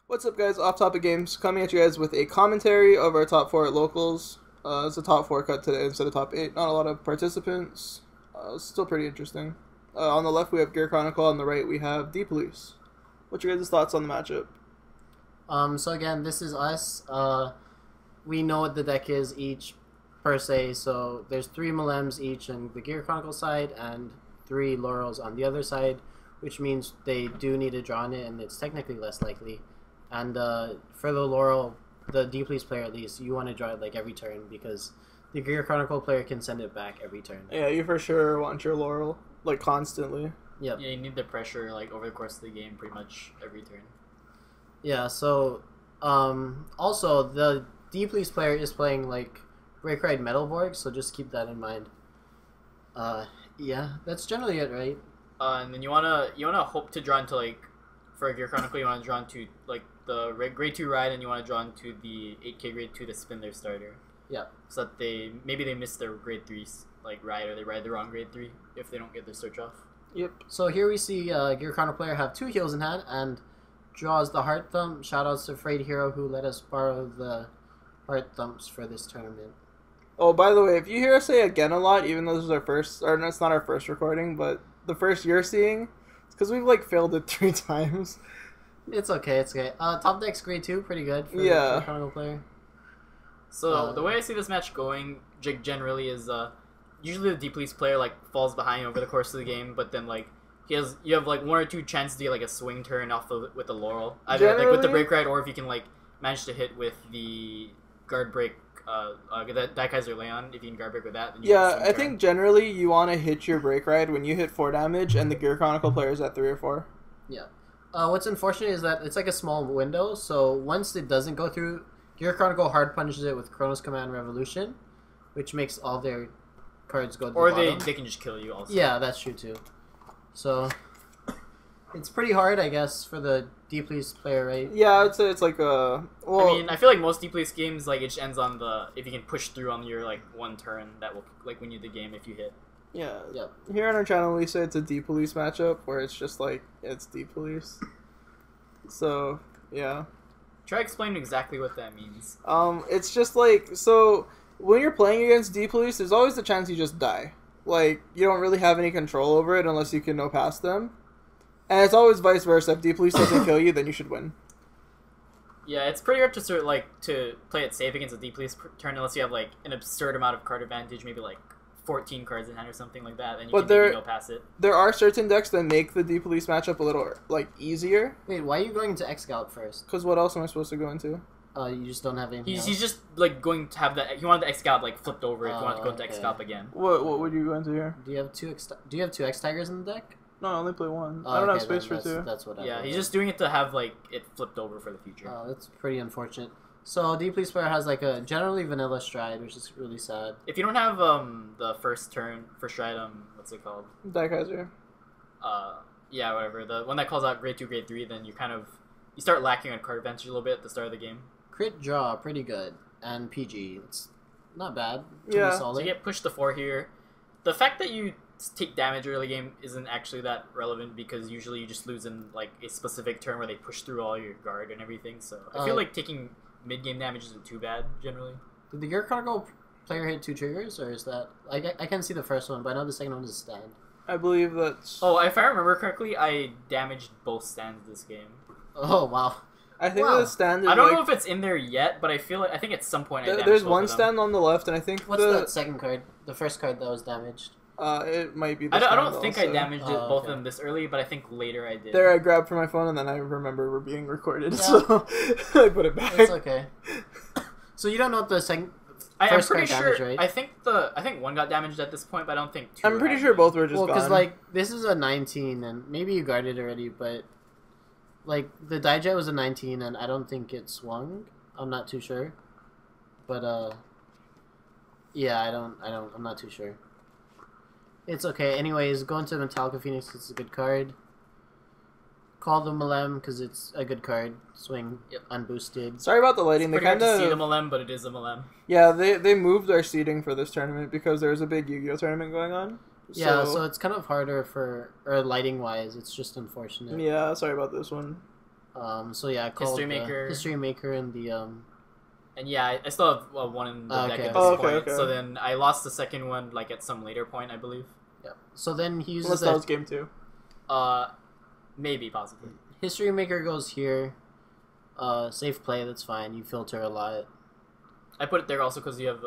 What's up, guys? OffTopicGames coming at you guys with a commentary of our top 4 at locals. It's a top 4 cut today instead of top 8. Not a lot of participants. Still pretty interesting. On the left we have Gear Chronicle. On the right we have D-Police. What's your guys' thoughts on the matchup? So again, this is us. We know what the deck is each per se. So there's 3 Malems each on the Gear Chronicle side and 3 Laurels on the other side, which means they do need to draw on it, and it's technically less likely. And for the Laurel, the D-Police player at least, you want to draw it like every turn because the Gear Chronicle player can send it back every turn. Yeah, you for sure want your Laurel like constantly. Yep. Yeah, you need the pressure like over the course of the game pretty much every turn. Yeah, so also the D-Police player is playing like Break Ride Metalborg, so just keep that in mind. Yeah, that's generally it, right? And then you wanna hope to draw into like for a Gear Chronicle you wanna draw into like the grade 2 ride, and you wanna draw into the 8K grade 2 to spin their starter. Yeah. So that maybe they miss their grade 3 like ride, or they ride the wrong grade 3 if they don't get their search off. Yep. So here we see Gear Chronicle player have 2 heals in hand and draws the Heart Thump. Shoutouts to Afraid Hero who let us borrow the Heart Thumps for this tournament. Oh, by the way, if you hear us say again a lot, even though this is our first, or no, it's not our first recording, but the first you're seeing, it's because we've like failed it 3 times. It's okay, it's okay. Top deck's grade 2, pretty good for Yeah. the Chronicle player. So the way I see this match going, generally is usually the D-Police player like falls behind over the course of the game, but then like you have like 1 or 2 chances to get like a swing turn off with the Laurel, either like with the Break Ride, or if you can like manage to hit with the Guard Break, that Kaiser Leon. If you can Guard Break with that, then you Yeah, I think generally you want to hit your Break Ride when you hit 4 damage, and the Gear Chronicle player is at 3 or 4. Yeah. What's unfortunate is that it's like a small window, so once it doesn't go through, Gear Chronicle hard punishes it with Chronos Command Revolution, which makes all their cards go to the bottom. They can just kill you also. Yeah, that's true too. So it's pretty hard, I guess, for the D-Police player, right? Yeah, I'd say it's like a... Well, I mean, I feel like most D-Police games, like, it just ends on if you can push through on your, like, 1 turn, that will, like, win you the game if you hit. yeah. Yep. Here on our channel, we say it's a D-Police matchup, where it's just like, it's D-Police. So, yeah. Try explaining exactly what that means. It's just like, so, when you're playing against D-Police, there's always the chance you just die. Like, you don't really have any control over it unless you can know past them. And it's always vice versa. If D-Police doesn't kill you, then you should win. Yeah, it's pretty hard to sort of, like, to play it safe against a D-Police turn unless you have, like, an absurd amount of card advantage, maybe, like, 14 cards in hand or something like that, then you can go past it. There are certain decks that make the D-Police matchup a little, like, easier. Wait, why are you going into x-gallop first? Because what else am I supposed to go into? You just don't have anything else? He's just, like, going to have he wanted the x-gallop, like, flipped over if you want to go into okay. x-gallop again. What would you go into here? Do you have two X-Tigers in the deck? No, I only play 1. Oh, I don't have okay, space then for 2. That's what I Yeah, thought. he's just doing it to have, like, it flipped over for the future. Oh, that's pretty unfortunate. So D-Police player has like a generally vanilla stride, which is really sad. If you don't have the first stride, what's it called? Kaiser. Yeah, whatever. The one that calls out grade 2, grade 3, then you start lacking on card advantage a little bit at the start of the game. Crit draw, pretty good, and PG, it's not bad. Yeah. Pretty So solid. you get pushed to 4 here. The fact that you take damage early game isn't actually that relevant because usually you just lose in like a specific turn where they push through all your guard and everything. So I feel like taking mid-game damage isn't too bad generally. Did the Gear Chronicle player hit 2 triggers, or is that I can see the first one, but I know the second one is a stand. I believe that's... Oh, if I remember correctly, I damaged both stands this game. Oh wow. I think Wow. the stand is I don't like, know if it's in there yet, but I think at some point I damaged there's both one of them. stand on the left, and I think What's that second card? The first card that was damaged. It might be the I don't stand think also. I damaged Oh, both of okay. them this early, but I think later I did. There, I grabbed for my phone, and then I remember we're being recorded, Yeah. so I put it back. It's okay. So you don't know what the second I'm first pretty card sure. damage, right? I think 1 got damaged at this point, but I don't think 2. I'm pretty had sure it. both were just Well, because gone. like this is a 19, and maybe you guarded already, but like the Dijet was a 19, and I don't think it swung. I'm not too sure, but yeah, I'm not too sure. It's okay. Anyways, go into Metallica Phoenix. It's a good card. Call the Malem because it's a good card. Swing unboosted. Sorry about the lighting. It's They pretty hard kind to see the of Malem, but it is a Malem. yeah. They moved our seating for this tournament because there was a big Yu-Gi-Oh tournament going on. Yeah, so it's kind of harder for lighting wise. It's just unfortunate. Yeah, sorry about this one. So yeah, I called History Maker. History Maker and the And yeah, I still have one in the deck Okay. at this Oh, point. okay. So then I lost the second one like at some later point, I believe. yeah. So then he Unless uses that was game 2. Maybe possibly. History Maker goes here. Safe play. That's fine. You filter a lot. I put it there also because you have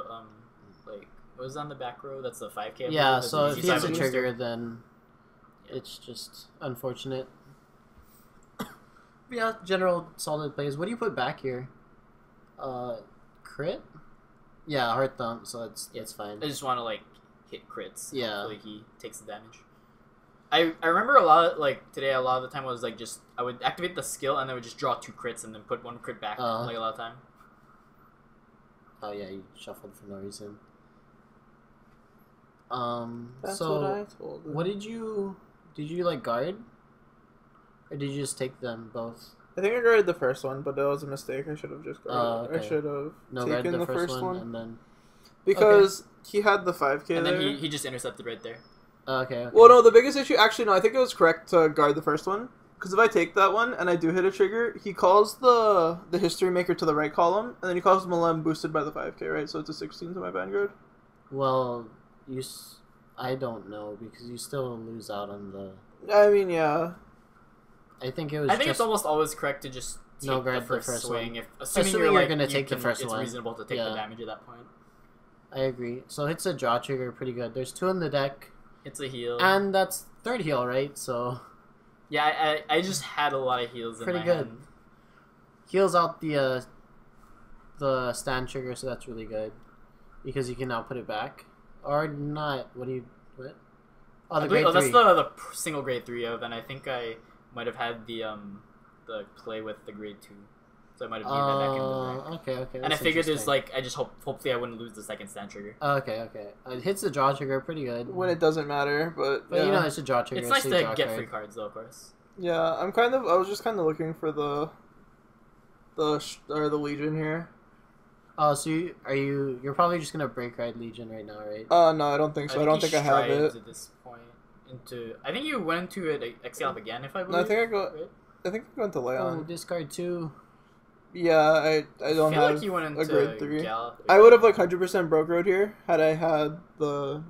like what was on the back row? That's the 5K. I Yeah. believe. So That's if the he has a easy trigger, booster. then Yeah. it's just unfortunate. Yeah, general solid plays. What do you put back here? Crit? Yeah, Heart Thump, so that's fine. I just want to like hit crits. Yeah. Hopefully he takes the damage. I remember a lot like today. A lot of the time was like just I would activate the skill and then would just draw 2 crits and then put 1 crit back like a lot of time. Oh yeah, you shuffled for no reason. That's so what I told him. what did you like guard? Or did you just take them both? I think I guarded the first one, but that was a mistake. I should have just guarded. Okay. I should have No, taken guard the first one and then because he had the 5K And there. then he just intercepted right there. okay. Well, no, the biggest issue... Actually, no, I think it was correct to guard the first one. Because if I take that one and I do hit a trigger, he calls the History Maker to the right column, and then he calls Malem boosted by the 5K, right? So it's a 16 to my Vanguard. Well, I don't know because you still lose out on the. I mean, yeah. I think it was. I think just, it's almost always correct to just take No, guard the first swing. one. If assuming Assuming you're you're gonna you take the can- first it's one. reasonable to take Yeah. the damage at that point. I agree. So hits a draw trigger pretty good. There's 2 in the deck, It's a heal. and that's 3rd heal, right? So Yeah, I just had a lot of heals Pretty in my good. hand. heals out the stand trigger, so that's really good because you can now put it back or not. What? Oh, the grade 3. That's the single grade 3 of, and I think I might have had the play with the grade 2, so I might have needed that back in the deck. Okay. And I that's figured there's interesting. like I just hopefully I wouldn't lose the second stand trigger. Okay. It hits the draw trigger pretty good. When it doesn't matter, but But yeah. you know, it's a draw trigger. It's nice so to you draw a get card. free cards though, of course. Yeah, I was just kind of looking for the Legion here. Oh, so you're probably just gonna break ride Legion right now, right? No, I don't think so. I don't think I have it. At this point I think you went into it x-gallop again, if I believe. No, I think I go. right? I think I'm going to Oh, Leon. discard 2. Yeah, I don't feel have like you went into a grade 3. Gallop I would have like 100% broke road here had I had the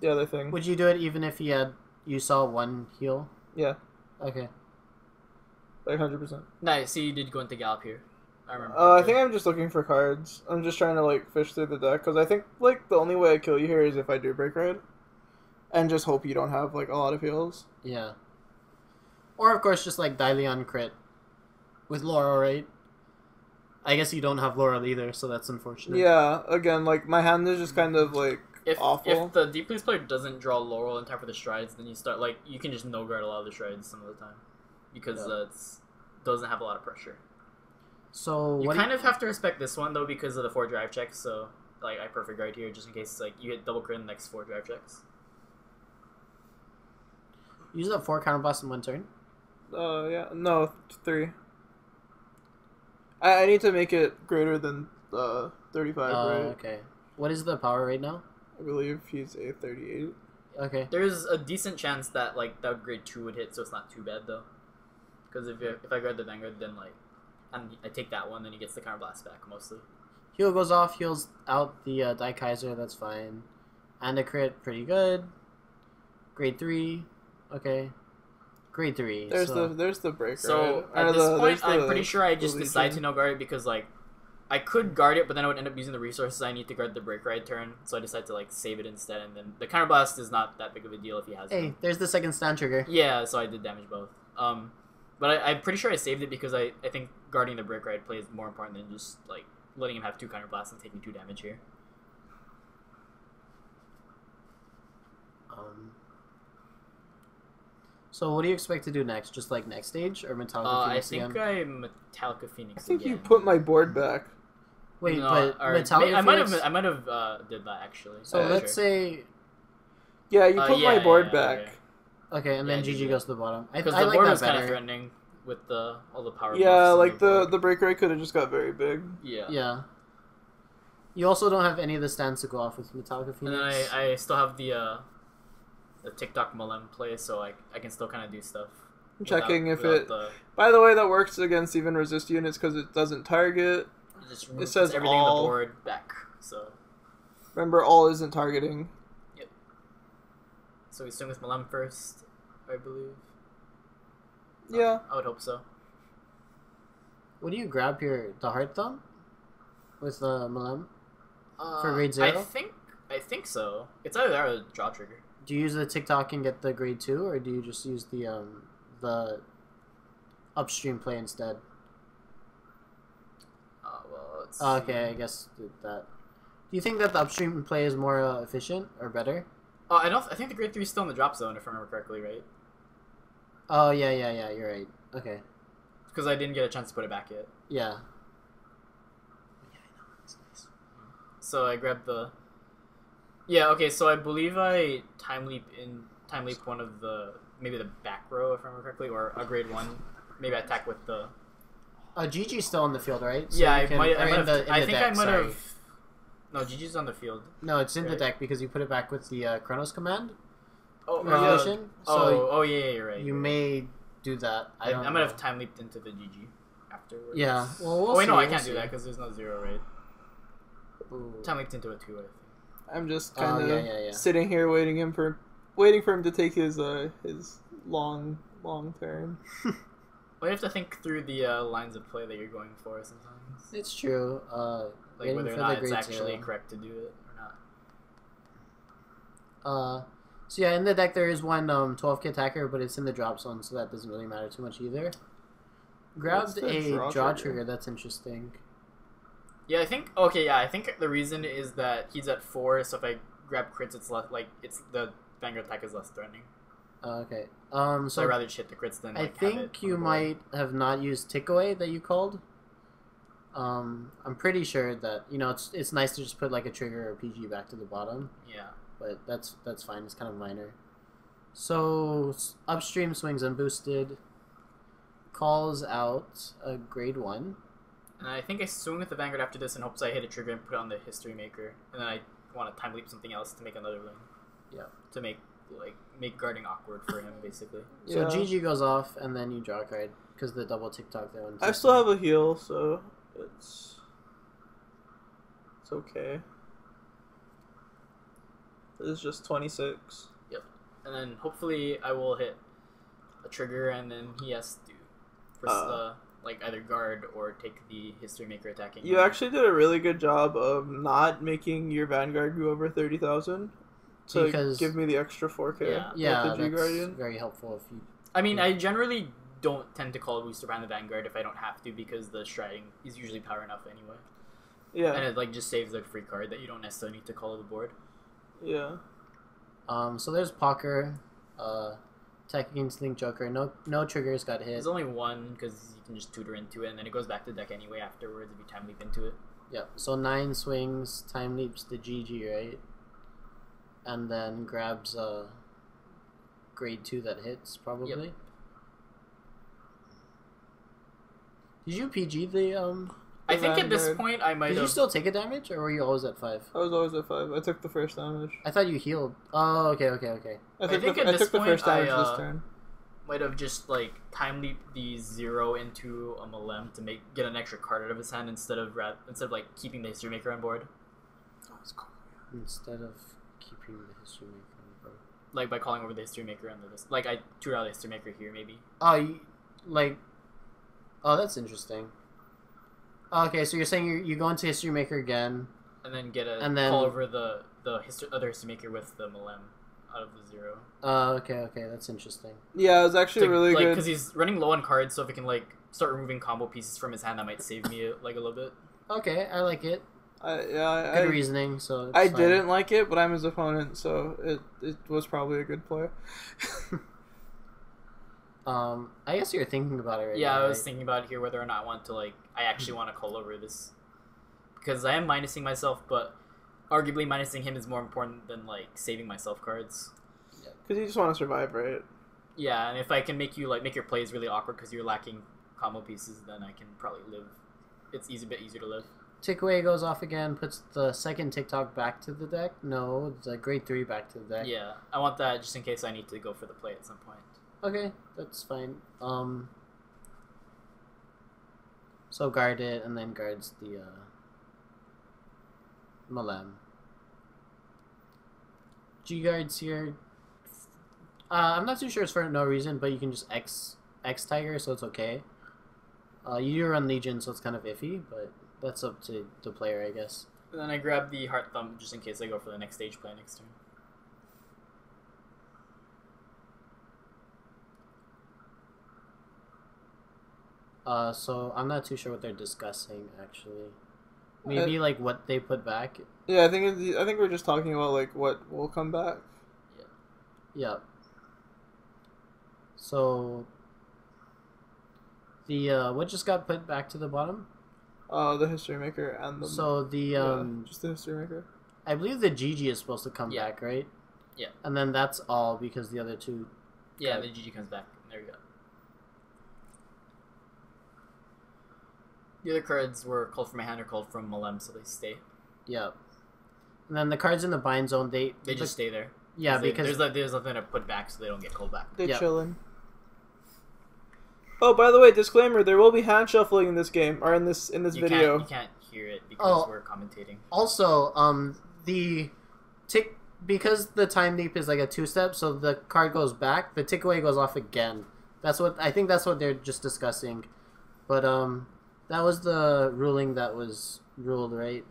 other thing. Would you do it even if you saw 1 heal? Yeah, Okay. like 100%. Nice, so you did go into Gallop here. I remember. I think I'm just looking for cards. I'm just trying to like fish through the deck because I think like the only way I kill you here is if I do break ride, and just hope you don't have like a lot of heals. Yeah. Or of course just like Dylion crit with Laurel, right? I guess you don't have Laurel either, so that's unfortunate. Yeah, again, like my hand is just kind of like awful. If the deep police player doesn't draw Laurel in time for the strides, then you start like you can just no guard a lot of the strides some of the time because it's doesn't have a lot of pressure. So You what kind of have to respect this one though because of the 4 drive checks. So like I perfect guard here just in case like you hit double crit in the next 4 drive checks. use up 4 counterblast in 1 turn. Yeah, no, 3. I need to make it greater than 35, right? Okay. What is the power right now? I believe he's a 38. Okay. There's a decent chance that like that grade 2 would hit, so it's not too bad though. Because if I guard the Vanguard, then like I take that one, then he gets the counterblast back mostly. Heal goes off, heals out the Die Kaiser, that's fine. And a crit, pretty good. Grade 3, okay. Grade 3. There's so. the break. So right? at this point, I'm pretty sure I the just decide to Legion. no guard it because like I could guard it, but then I would end up using the resources I need to guard the break ride turn. So I decide to like save it instead, and then the counterblast is not that big of a deal if he has. Hey, there's the second stand trigger. Yeah, so I did damage both. But I'm pretty sure I saved it because I think guarding the break ride play is more important than just like letting him have 2 counterblasts and taking 2 damage here. So what do you expect to do next? Just like next stage or Metallica I Phoenix think again? I'm Metallica Phoenix. I think you again. put my board back. Wait, No, but or Metallica I might have Phoenix- I might have did that actually. So I'm not let's sure. say Yeah, you put my board yeah, back. okay. okay, and then Yeah, GG yeah. goes to the bottom. I Because I the like board that was kind of better. threatening with all the power. Yeah, buffs on like board. the break rate could have just got very big. Yeah. Yeah. You also don't have any of the stands to go off with Metallica And Phoenix. then I still have the TikTok Malem play, so I can still kind of do stuff. I'm checking if without it... By the way, that works against even resist units because it doesn't target. It says everything all. on the board back. So remember, all isn't targeting. Yep. So we swing with Malem first, I believe. Yeah. I would hope so. What do you grab here? The Heart Thumb? With the Malem? For grade 0? I think so. It's either that or the draw trigger. Do you use the TikTok and get the grade 2, or do you just use the upstream play instead? Well, let's Okay, I guess that. Do you think that the upstream play is more efficient or better? I think the grade 3 is still in the drop zone, if I remember correctly, right? Oh, yeah, you're right. Okay. Because I didn't get a chance to put it back yet. Yeah. Yeah, I know. That's nice. So I grabbed the... Yeah, okay, so I believe I time leap one of the... Maybe the back row, if I remember correctly, or a grade 1. Maybe I attack with the... Gigi's still on the field, right? So yeah, I might have... No, Gigi's on the field. No, it's in the deck because you put it back with the Chronos command. Oh, Revolution. So yeah, you're right. You may do that. I might have time leaped into the GG afterwards. Yeah. Well, we'll wait, see. no, I can't do that because there's no 0, right? Ooh. Time leaped into a 2, I think. I'm just kind of yeah. sitting here waiting for him to take his long turn. Well, you have to think through the lines of play that you're going for sometimes. It's true. Like whether or not it's actually correct to do it or not. So yeah, in the deck there is one 12k attacker, but it's in the drop zone, so that doesn't really matter too much either. Grabbed a draw trigger. That's interesting. Yeah, I think. Okay, yeah, I think the reason is that he's at 4, so if I grab crits, it's less the Vanguard attack is less threatening. Okay. So I'd rather just hit the crits than. I think you might have not used tick away that you called. I'm pretty sure that it's nice to just put like a trigger or PG back to the bottom. Yeah. But that's fine. It's kind of minor. So upstream swings unboosted. Calls out a grade 1. And I think I swing with the Vanguard after this in hopes I hit a trigger and put it on the History Maker, and then I want to time leap something else to make another lane. Yeah. To make guarding awkward for him, basically. So GG goes off, and then you draw a card because the double TikTok there. I still have a heal, so it's okay. This is just 26. Yep. And then hopefully I will hit a trigger, and then he has to first, either guard or take the History Maker attacking. You actually did a really good job of not making your Vanguard go over 30,000 to give me the extra 4K. Yeah, with the G that's Guardian. very helpful. If you. I mean, I generally don't tend to call booster behind the Vanguard if I don't have to, because the striding is usually power enough anyway. Yeah. And it just saves the free card that you don't necessarily need to call the board. Yeah. So there's Pocker, attack against Link Joker. No triggers got hit. There's only one because you can just tutor into it, and then it goes back to the deck anyway afterwards if you time leap into it. Yep. So 9 swings, time leaps the GG, right? And then grabs grade 2 that hits probably. Yep. Did you PG the I think at this point I might have... Did you still take a damage, or were you always at 5? I was always at 5. I took the first damage. I thought you healed. Oh, okay. I took the first damage this turn. Might have just time leaped the 0 into a Malem to get an extra card out of his hand instead of keeping the History Maker on board. Oh, that's cool. Instead of keeping the History Maker on board. By calling over the History Maker on this. I tutor out the History Maker here maybe. Oh, that's interesting. Okay, so you're saying you go into History Maker again, and then call over the other History Maker with the Malem out of the 0. Okay, that's interesting. Yeah, it was actually really good because he's running low on cards, so if he can start removing combo pieces from his hand, that might save me a little bit. Okay, I like it. Good reasoning. So I didn't like it, but I'm his opponent, so it was probably a good play. I guess you're thinking about it right now. Yeah, I was thinking about it here whether or not I want to I actually want to call over this, because I am minusing myself, but arguably minusing him is more important than saving myself cards. Because you just want to survive, right? Yeah, and if I can make you make your plays really awkward because you're lacking combo pieces, then I can probably live. It's a bit easier to live. Tickaway goes off again, puts the second TikTok back to the deck. No, the grade 3 back to the deck. Yeah, I want that just in case I need to go for the play at some point. Okay, that's fine. So guard it, and then guards the Malem. G guards here. I'm not too sure it's for no reason, but you can just X Tiger, so it's okay. You do run Legion, so it's kind of iffy, but that's up to the player, I guess. And then I grab the Heart Thumb just in case I go for the next stage play next turn. So I'm not too sure what they're discussing actually. Maybe like what they put back. Yeah, I think we're just talking about like what will come back. Yeah. Yeah. So the what just got put back to the bottom? The History Maker and the just the History Maker. I believe the GG is supposed to come back, right? Yeah. And then that's all because the other two. Yeah, the GG comes back. There we go. The other cards were called from my hand or called from Malem, so they stay. Yeah. And then the cards in the bind zone, they just stay there. Yeah, because there's nothing to put back, so they don't get called back. They're chilling. Oh, by the way, disclaimer: there will be hand shuffling in this game or in this video. You can't hear it because we're commentating. Also, the tick because the time leap is like a 2-step, so the card goes back. The tick away goes off again. That's what they're just discussing, but that was the ruling that was ruled, right?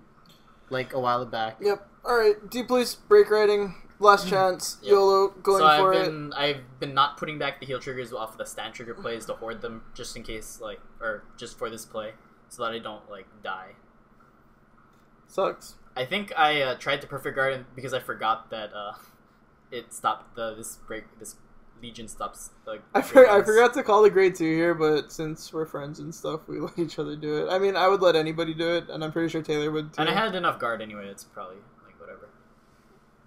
Like a while back. Yep. All right. Deep Police break rating. Last chance. Yep. YOLO. Going for it. I've been not putting back the heal triggers off of the stand trigger plays to hoard them just in case, or just for this play, so that I don't die. Sucks. I think I tried to perfect guard because I forgot that it stopped this Legion stops. I forgot to call the grade 2 here, but since we're friends and stuff, we let each other do it. I mean, I would let anybody do it, and I'm pretty sure Taylor would too. And I had enough guard anyway. It's probably whatever.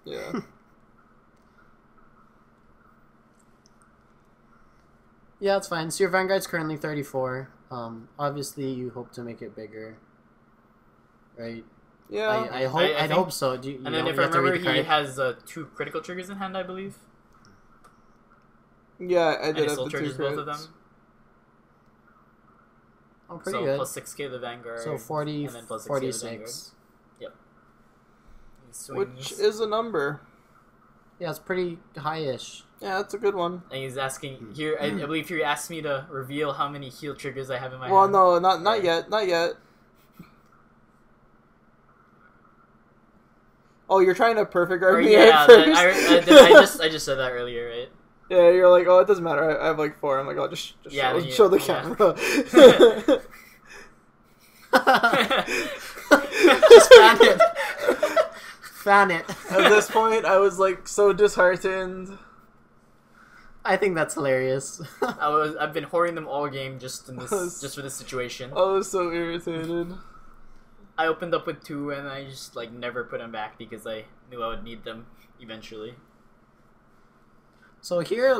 Yeah. Yeah, it's fine. So your Vanguard's currently 34. Obviously, you hope to make it bigger, right? Yeah, I hope so. And then if I remember, he has 2 critical triggers in hand, I believe. Yeah, I did. And it still triggers both of them. Oh, pretty good. Plus 6k the Vanguard. So 40, and then plus 6K 46. Yep. Which is a number. Yeah, it's pretty high-ish. Yeah, that's a good one. And he's asking here. I believe he asked me to reveal how many heal triggers I have in my hand. Well, no, not yet. Not yet. Oh, you're trying to perfect guard me at first. I just said that earlier, right? Yeah, you're like, oh, it doesn't matter. I have 4. I'm like, oh, just show the camera. Just fan it. Fan it. At this point, I was so disheartened. I think that's hilarious. I've been hoarding them all game just for this situation. I was so irritated. I opened up with 2 and I just never put them back because I knew I would need them eventually. So here,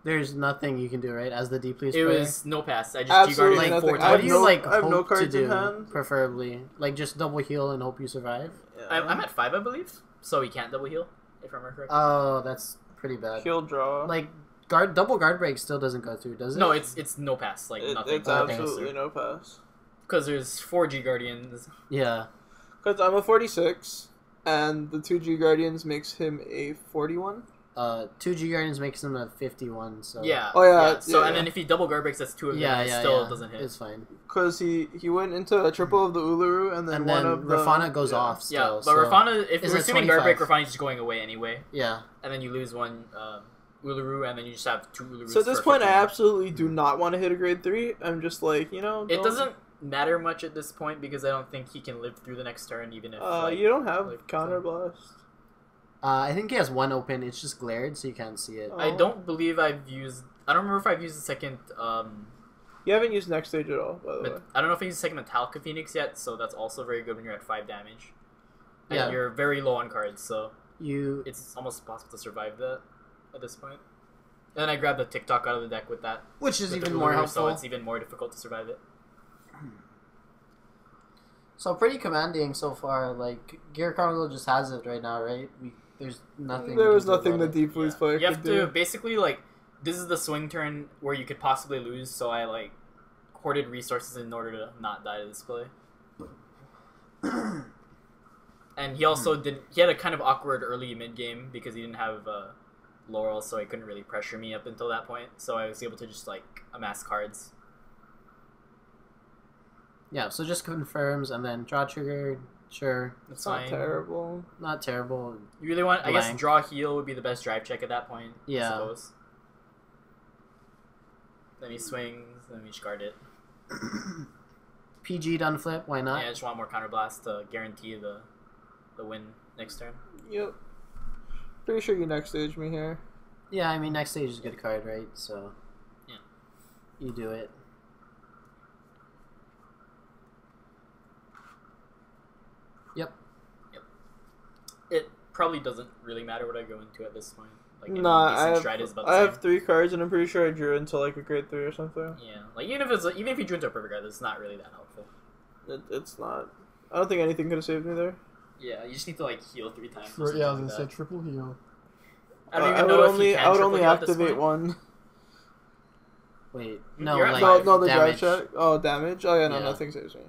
there's nothing you can do, right? As the deep police player, it was no pass. I just G-guarded nothing. 4 times. What do you I have no hope cards to do? in hand. Preferably, just double heal and hope you survive. Yeah. I'm at 5, I believe. So he can't double heal, if I remember correctly. Oh, that's pretty bad. Heal draw. Double guard break still doesn't go through, does it? No, it's no pass. Nothing. It's absolutely no pass. Because there's 4 G Guardians. Yeah. Because I'm a 46, and the 2 G Guardians makes him a 41. 2 G Guardians makes him a 51. So yeah. Oh yeah. So and then if he double guard breaks, that's 2 of them. And it still doesn't hit. It's fine. Because he went into a triple of the Uluru, and then one of the Rafana goes off. Still, but Rafana, if we're assuming guard break, Rafana's just going away anyway. Yeah. And then you lose 1 Uluru, and then you just have 2 Ulurus. So at this point, I absolutely do not want to hit a grade 3. I'm just it doesn't matter much at this point because I don't think he can live through the next turn, even if you don't have counterblast. I think he has 1 open. It's just glared, so you can't see it. I don't believe I've used. I don't remember if I've used the second. You haven't used next stage at all, by the way. I don't know if I used the second Metallica Phoenix yet, so that's also very good when you're at 5 damage. And Yeah. you're very low on cards, so You it's almost impossible to survive that at this point. And then I grabbed the TikTok out of the deck with that, which is with even the more Uluru, helpful. so it's even more difficult to survive it. So pretty commanding so far. Gear Chronicle just has it right now, right? There's nothing. There was nothing the deep police player You have could do. to basically this is the swing turn where you could possibly lose, so I like hoarded resources in order to not die to this play. And he also he had a kind of awkward early mid game because he didn't have Laurel, so he couldn't really pressure me up until that point. So I was able to just like amass cards. Yeah, so just confirms and then draw trigger. Sure, It's not terrible. Not terrible. You really want? Blank. I guess draw heal would be the best drive check at that point. Yeah. I suppose. Then he swings. Then we guard it. PG done flip. Why not? Yeah, I just want more counterblast to guarantee the win next turn. Yep. Pretty sure you next stage me here. Yeah, I mean next stage is a good card, right? So. Yeah. You do it. Yep. It probably doesn't really matter what I go into at this point. Like, Nah, I have same. 3 cards, and I'm pretty sure I drew into like a grade 3 or something. Yeah, like even if you drew into a perfect card, it's not really that helpful. It's not. I don't think anything could have saved me there. Yeah, you just need to like heal 3 times. Yeah, I was gonna say triple heal. I don't even know if you can I would triple only heal at this activate point. one. Wait, You're no, at like five. No, the damage. drive check. Oh, damage. Oh yeah, no, Yeah. nothing saves me.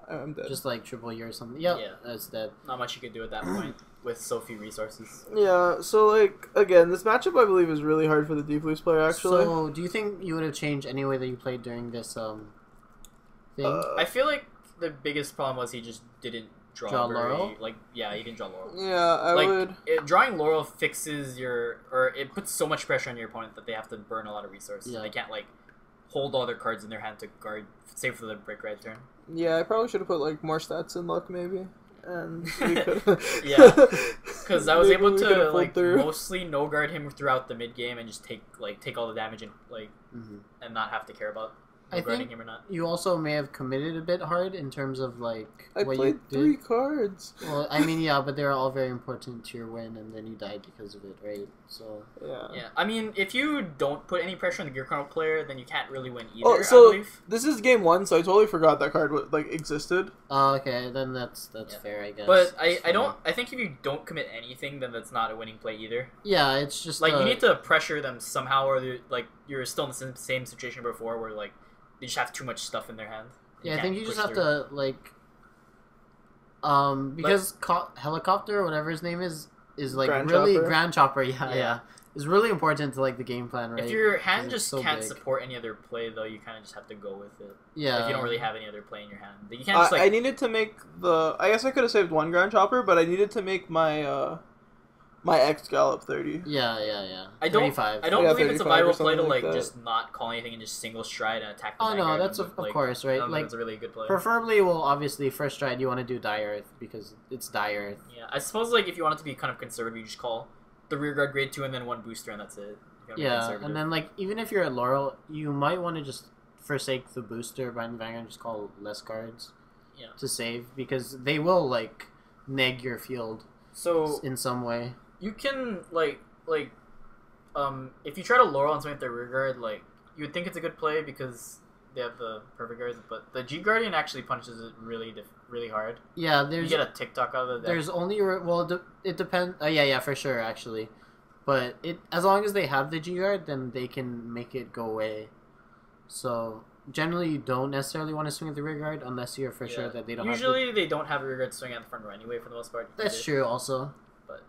I'm dead. Just like triple year or something. Yep, Yeah. that's dead. Not much you can do at that point with so few resources. Yeah. So like again, this matchup I believe is really hard for the deep loose player. Actually. So, do you think you would have changed any way that you played during this thing? I feel like the biggest problem was he just didn't draw Laurel? Like, yeah, he didn't draw Laurel. Yeah, I like, would. Drawing Laurel fixes it puts so much pressure on your opponent that they have to burn a lot of resources. Yeah. They can't like hold all their cards in their hand to guard, save for the break red turn. Yeah, I probably should have put like more stats in luck maybe, and we could. Yeah, because I was Maybe able we to could've pulled like through. mostly no guard him throughout the mid game and just take all the damage and Mhm. and not have to care about I guarding think him or not. you also may have committed a bit hard in terms of like I what played you did. 3 cards. Well, I mean, yeah, but they're all very important to your win, and then you died because of it, right? So Yeah. Yeah, I mean, if you don't put any pressure on the Gear Chronicle player, then you can't really win either. Oh, I so believe. this is game 1, so I totally forgot that card existed. oh, okay, then that's Yeah. fair, I guess. But I think if you don't commit anything, then that's not a winning play either. Yeah, it's just Like you need to pressure them somehow, or you're still in the same situation before, where like they just have too much stuff in their hand. Yeah, I think you just push have through. to like, because helicopter or whatever his name is like Grand really Chopper. Grand Chopper. Yeah, Yeah. is really important to like the game plan, right? If your hand 'Cause just it's so can't big. support any other play, though, you kind of just have to go with it. Yeah, If you don't really have any other play in your hand, you can't just I needed to make I guess I could have saved 1 Grand Chopper, but I needed to make my my x-gallop 30. Yeah. I don't 35. I don't Yeah, believe it's a 35 or viable play something to like like that. just not call anything and just single stride and attack. The Oh no, Vanguard that's and, of like, course, I right? don't think Like it's a really good play. preferably, well, obviously first stride you want to do Die Earth because it's Die Earth. Yeah, I suppose like if you want it to be kind of conservative, you just call the rear guard grade 2 and then 1 booster and that's it. If you wanna be Yeah, conservative. and then like even if you're at Laurel, you might want to just forsake the booster behind the Vanguard and just call less cards. Yeah. To save because they will like neg your field so in some way. you can if you try to Laurel and swing at the rear guard, like you would think it's a good play because they have the perfect guards, but the G Guardian actually punches it really hard. Yeah, You there's get a TikTok out of the deck. there's only it depends. Yeah, for sure actually, but as long as they have the G guard, then they can make it go away. So generally, you don't necessarily want to swing at the rear guard unless you're for sure that they don't. Usually, they don't have a rear guard swing at the front row anyway, for the most part. That's true, also. But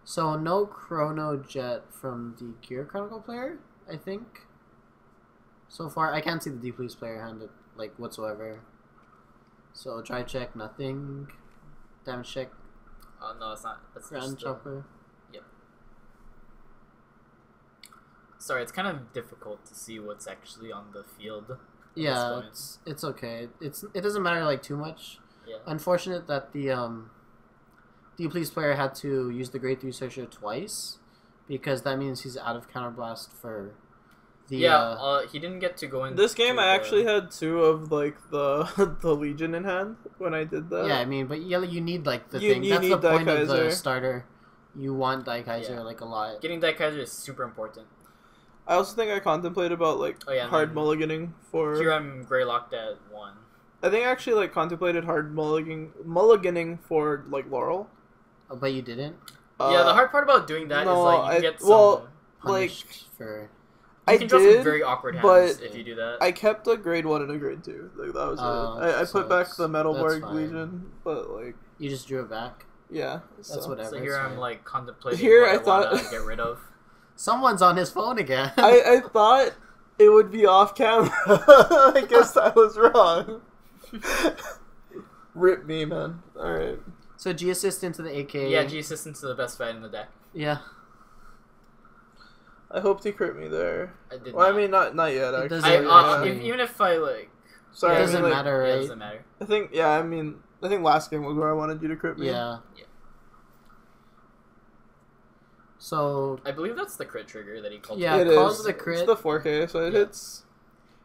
So no Chronojet from the Gear Chronicle player, I think. So far, I can't see the Deep Blues player hand like whatsoever. So dry check, nothing. Damage check, no, it's not. That's Grand just Chopper. sorry, it's kind of difficult to see what's actually on the field. Yeah, this it's okay. It doesn't matter like too much. Yeah. Unfortunate that the Deep Blues player had to use the Grade 3 Searcher twice because that means he's out of Counterblast for the he didn't get to go in. This game, I actually had 2 of like the the Legion in hand when I did that. Yeah, I mean, but you need like the You- thing. you That's the need point of the Daikaiser. starter. You want Daikaiser Yeah. like a lot. Getting Daikaiser is super important. I also think I contemplate about like Oh, yeah, and hard then mulliganing for. Here I'm gray locked at 1. I think I actually like contemplated hard mulliganing for like Laurel. Oh, but you didn't. Yeah, the hard part about doing that is no, like you get some. punished for. You can draw some very awkward hands but if you do that. I kept a grade 1 and a grade 2. Like that was it. I so put back the Metalborg fine. Legion, but like You just drew it back. yeah, That's whatever. So here it's I'm fine. like contemplating Here what I I thought- want to get rid of. Someone's on his phone again. I thought it would be off camera. I guess I was wrong. Rip me, man. All right. So G assist into the AK. Yeah, G assistant's the best fight in the deck. Yeah. I hoped he crit me there. I did Well, not. I mean, not yet. It Actually. doesn't if, even if I like, Sorry, It I doesn't mean, like, matter, yeah, it right? doesn't matter. I think I mean, I think last game was where I wanted you to crit me. Yeah. Yeah. So I believe that's the crit trigger that he called. Yeah, it cause is. the crit. It's the 4K, so it Yeah. hits.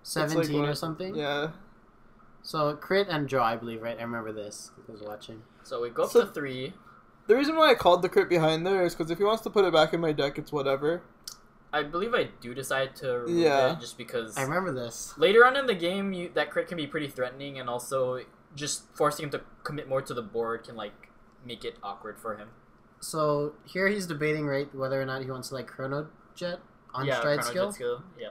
17 what- or something. Yeah. So crit and draw, I believe, right? I remember this. I was watching. So we go up So- to 3. The reason why I called the crit behind there is because if he wants to put it back in my deck, it's whatever. I believe I do decide to remove Yeah. it just because I remember this. later on in the game, that crit can be pretty threatening, and also just forcing him to commit more to the board can like make it awkward for him. So here he's debating, right, whether or not he wants to like Chronojet on stride Chronojet skill. Yeah.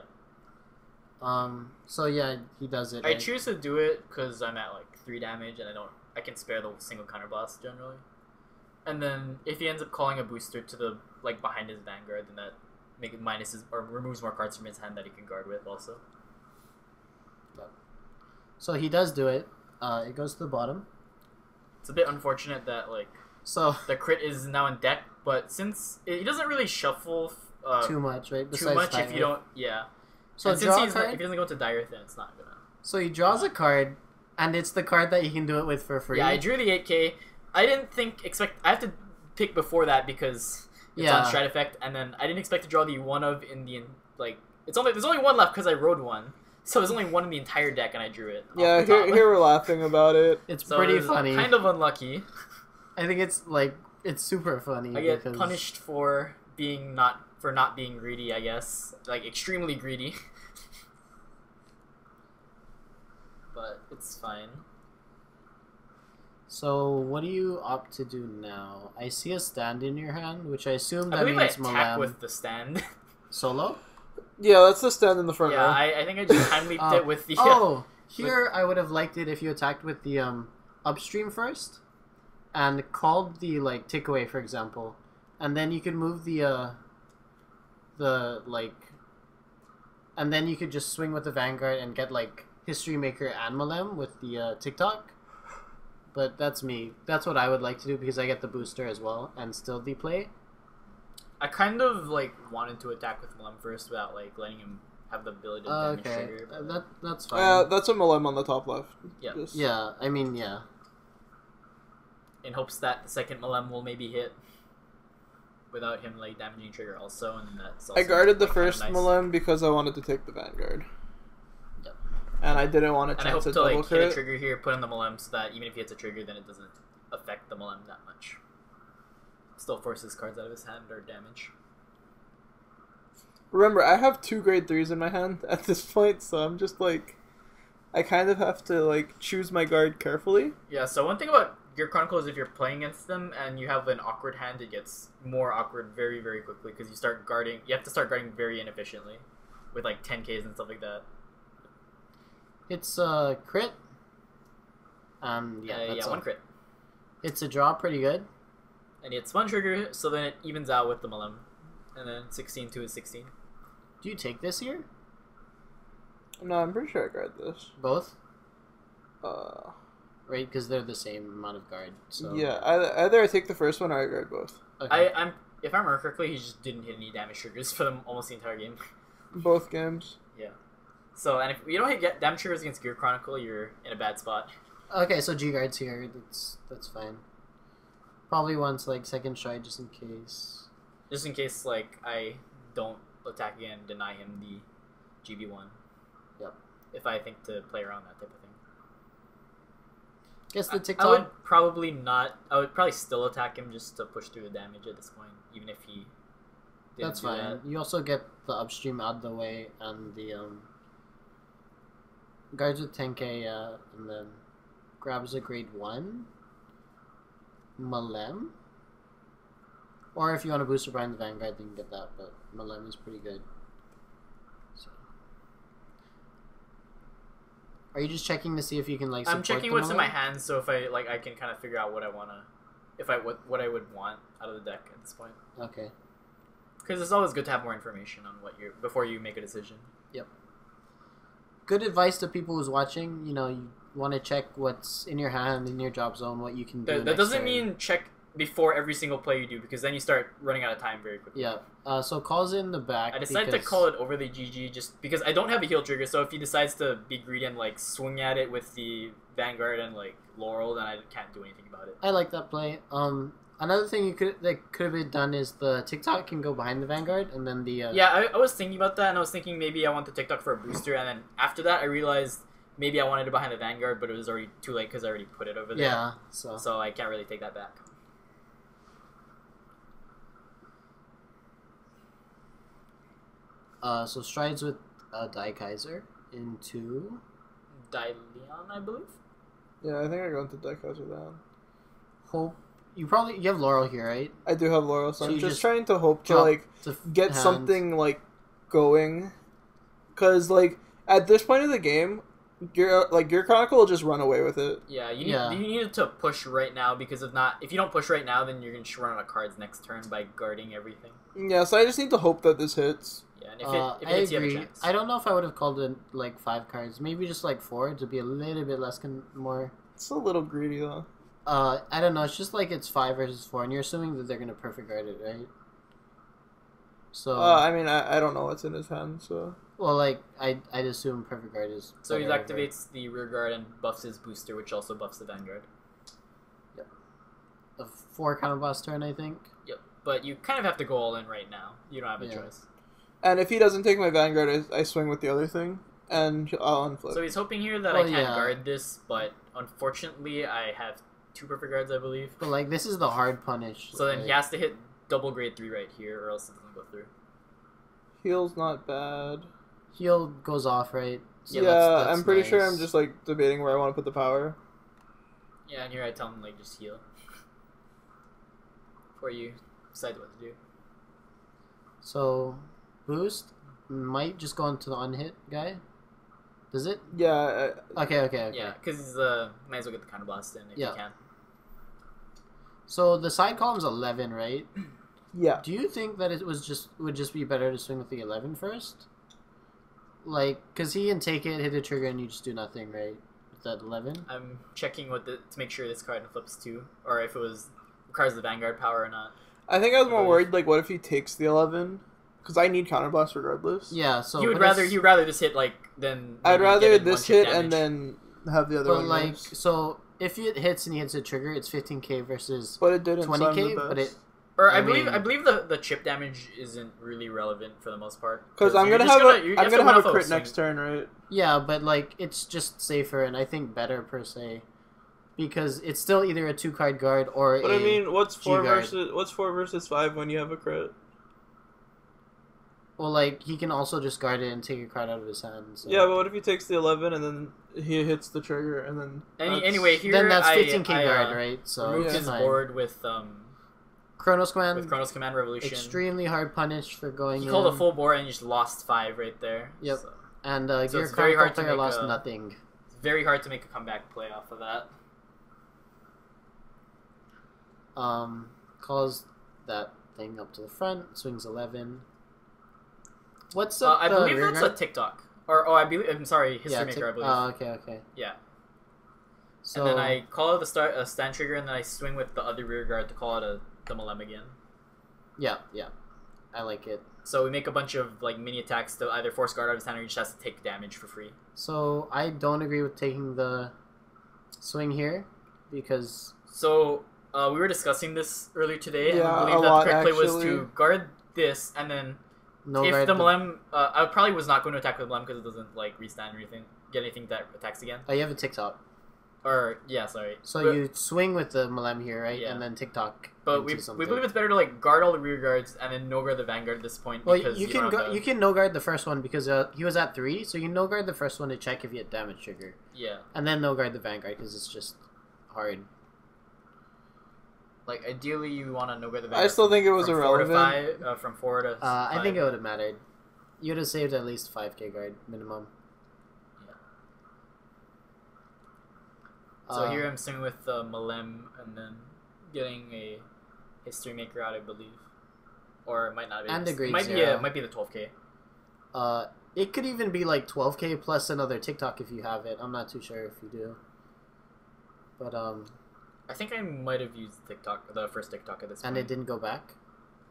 So yeah, he does it. I right? choose to do it because I'm at like 3 damage and I can spare the single counter blast generally. And then if he ends up calling a booster to the like behind his Vanguard, then that minuses or removes more cards from his hand that he can guard with also. So he does do it. It goes to the bottom. It's a bit unfortunate that like So the crit is now in deck, but since he doesn't really shuffle too much, right? too Besides much if Tiger. you don't, yeah. So And draw a if card. he doesn't go to dire, then it's not gonna. So he draws a card, and it's the card that you can do it with for free. Yeah, I drew the 8K. I didn't I have to pick before that because it's on stride effect, and then I didn't expect to draw the one of in the like. There's only one left because I rode one, so there's only one in the entire deck, and I drew it. Yeah, off the top. here we're laughing about it. It's So pretty it was funny. Kind of unlucky. I think it's like it's super funny. I get because punished for not being greedy. I guess like extremely greedy. But it's fine. So what do you opt to do now? I see a stand in your hand, which I assume I that believe I means attack Malam. with the stand. Solo. Yeah, that's the stand in the front Yeah, row. I think I just time leaped it with the. Oh, here I would have liked it if you attacked with the upstream first, and called the like takeaway, for example, and then you could move the like, and then you could just swing with the Vanguard and get like History Maker and Malem with the TikTok. But that's me. That's what I would like to do because I get the booster as well and still deplay. I kind of like wanted to attack with Malem first without like letting him have the ability to damage Okay, trigger. But that's fine. That's a Malem on the top left. Yeah. Just- Yeah, I mean, yeah. in hopes that the second Malem will maybe hit without him like damaging trigger also, and that's also I guarded the like, kinda first nice. Malem because I wanted to take the Vanguard. Yep. And I didn't want a And I chance hope at to double like hit a crit. trigger here, put in the Malem so that even if he hits a trigger, then it doesn't affect the Malem that much. Still forces cards out of his hand or damage. Remember, I have 2 grade 3s in my hand at this point, so I'm just like, I kind of have to like choose my guard carefully. Yeah, so one thing about Gear Chronicle is if you're playing against them and you have an awkward hand, it gets more awkward very, very quickly because you have to start guarding very inefficiently with like 10Ks and stuff like that. It's crit. Yeah, that's yeah, all. one crit. It's a draw, pretty good. And he hits one trigger, so then it evens out with the Malem. And then 16 to his 16. Do you take this here? No, I'm pretty sure I guard this. Both? Uh, Right, because they're the same amount of guard. So yeah, either I take the first one or I guard both. Okay. If I remember correctly, he just didn't hit any damage triggers for them almost the entire game. Both games. Yeah. So, and if you don't hit damage triggers against Gear Chronicle, you're in a bad spot. Okay, so G guard's here. That's fine. Probably wants like second stride just in case. Just in case, like, I don't attack again and deny him the GB1. Yep. If I think to play around that type of thing. Guess the I TikTok. would probably not. I would probably still attack him just to push through the damage at this point, even if he didn't That's do fine. that. You also get the upstream out of the way and the guards with 10k, and then grabs a grade 1. Malem. Or if you want to booster behind the Vanguard, then you can get that. But Malem is pretty good. So. Are you just checking to see if you can like? I'm checking what's in my hands, so if I like, I can kind of figure out what I wanna, what I would want out of the deck at this point. Okay. Because it's always good to have more information on what you before you make a decision. Yep. Good advice to people who's watching. You know, you want to check what's in your hand, in your drop zone, what you can do. That doesn't mean check before every single play you do, because then you start running out of time very quickly. Yeah. So calls in the back. I decided to call it over the GG just because I don't have a heal trigger. So if he decides to be greedy and like swing at it with the Vanguard and like Laurel, then I can't do anything about it. I like that play. Another thing that could have been done is the TikTok can go behind the Vanguard, and then the yeah, I was thinking about that, and I was thinking maybe I want the TikTok for a booster, and then after that I realized maybe I wanted it behind the Vanguard, but it was already too late because I already put it over there. Yeah, so I can't really take that back. So strides with Die Kaiser into Leon, I believe. Yeah, I think I go into deck Kaiser down. Hope you have Laurel here, right? I do have Laurel, so I'm you just trying to hope to drop like to get hand. something like going, because like at this point of the game, Gear Chronicle will just run away with it. Yeah, you need to push right now, because if you don't push right now, then you're gonna run out of cards next turn by guarding everything. Yeah, so I just need to hope that this hits. Yeah, and if it hits, you have a chance. I don't know if I would have called it like 5 cards, maybe just like 4 to be a little bit less more. It's a little greedy though. I don't know. It's just like it's 5 versus 4, and you're assuming that they're gonna perfect guard it, right? So. I mean, I don't know what's in his hand, so. Well, like I'd assume perfect guard is. So he activates the rear guard and buffs his booster, which also buffs the Vanguard. Yep. A 4 counter boss turn, I think. Yep. But you kind of have to go all in right now. You don't have a choice. And if he doesn't take my Vanguard, I swing with the other thing, and I'll unflip. So he's hoping here that I can't guard this, but unfortunately I have 2 perfect guards, I believe. But like this is the hard punish. So then he has to hit double grade 3 right here, or else it doesn't go through. Heal's not bad. Heal goes off, right? So yeah, that's I'm pretty nice. sure I'm just like debating where I want to put the power. Yeah, and here I tell him like just heal. Before you decide what to do. So, boost might just go into the unhit guy. Does it? Yeah. Okay. Yeah, because might as well get the counter blast in if you can. So the side column's 11, right? Yeah. Do you think that it would just be better to swing with the 11 first? Like, because he can take it, hit a trigger, and you just do nothing, right? With that 11? I'm checking to make sure this card flips too, or if it requires the Vanguard power or not. I think I was more worried, like, what if he takes the 11? Because I need counterblast regardless. Yeah, so... He would rather just hit, like, than... I'd rather this hit and then have the other one like, miss. So, if it hits and he hits a trigger, it's 15k versus but it didn't, 20k, but it... Or I believe the chip damage isn't really relevant for the most part. Because I'm gonna have a crit next turn, right? Yeah, but like it's just safer and I think better per se, because it's still either a 2-card guard or. But I mean, what's 4 guard. versus 5 when you have a crit? Well, like he can also just guard it and take a card out of his hand. So. Yeah, but what if he takes the 11 and then he hits the trigger and then? Anyway, here then that's 15k guard, right? So remove his board with Chronos Command. With Chronos Command Revolution. Extremely hard punish for going He called a full board and you just lost 5 right there. Yep. So. And Gear Chronicle player lost nothing. It's very hard to make a comeback play off of that. Calls that thing up to the front, swings 11. What's up? I believe that's a TikTok. I'm sorry, History Maker, I believe. Oh, okay. Yeah. So, and then I call out a stand trigger, and then I swing with the other rear guard to call out the Malem again. Yeah. I like it. So we make a bunch of like mini attacks to either force guard out of his hand, or he just has to take damage for free. So I don't agree with taking the swing here, because... So we were discussing this earlier today, yeah, and I believe that the correct play was to guard this, and then if the Malem... I probably was not going to attack with Malem because it doesn't like restand or anything, get anything that attacks again. Oh, you have a TikTok. Or, yeah, sorry. So you swing with the Malem here, right? Yeah. And then TikTok. But we believe it's better to like guard all the rear guards and then no-guard the Vanguard at this point. Well, because you can no-guard the first one because he was at 3, so you no-guard the first one to check if you hit damage trigger. Yeah. And then no-guard the Vanguard because it's just hard. Like, ideally, you want to know where the I still think it was from irrelevant. 4 to 5, from 4 to 5. I think it would have mattered. You would have saved at least 5k guard minimum. Yeah. So here I'm sitting with Malem and then getting a History Maker out, I believe. Or it might not be. And a grade it might 0. Be, might be the 12k. It could even be like 12k plus another TikTok if you have it. I'm not too sure if you do. But I think I might have used TikTok, the first TikTok at this point. And it didn't go back?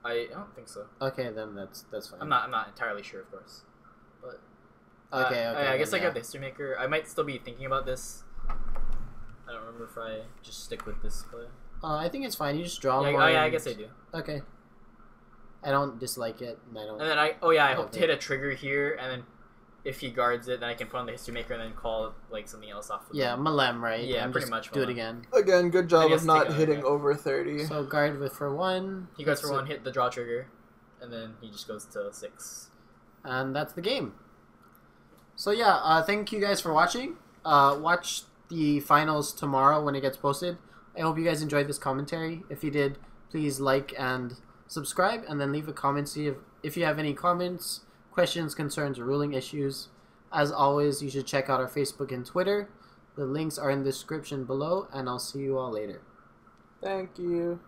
I don't think so. Okay, then that's fine. I'm not entirely sure, of course. But okay. I guess I got the History Maker. I might still be thinking about this. I don't remember if I just stick with this color. I think it's fine. You just draw more. more. Oh yeah, I guess I do. Okay. I don't dislike it, and I don't. And then I hope to hit a trigger here, and then if he guards it, then I can put on the History Maker and then call like something else off. Yeah, Malem, right? Yeah, pretty much. Do it again. Again, good job of not hitting over 30. So guard with for 1. He guards for 1, hit the draw trigger, and then he just goes to 6. And that's the game. So yeah, thank you guys for watching. Watch the finals tomorrow when it gets posted. I hope you guys enjoyed this commentary. If you did, please like and subscribe, and then leave a comment. See if you have any comments, questions, concerns, or ruling issues. As always, you should check out our Facebook and Twitter. The links are in the description below, and I'll see you all later. Thank you.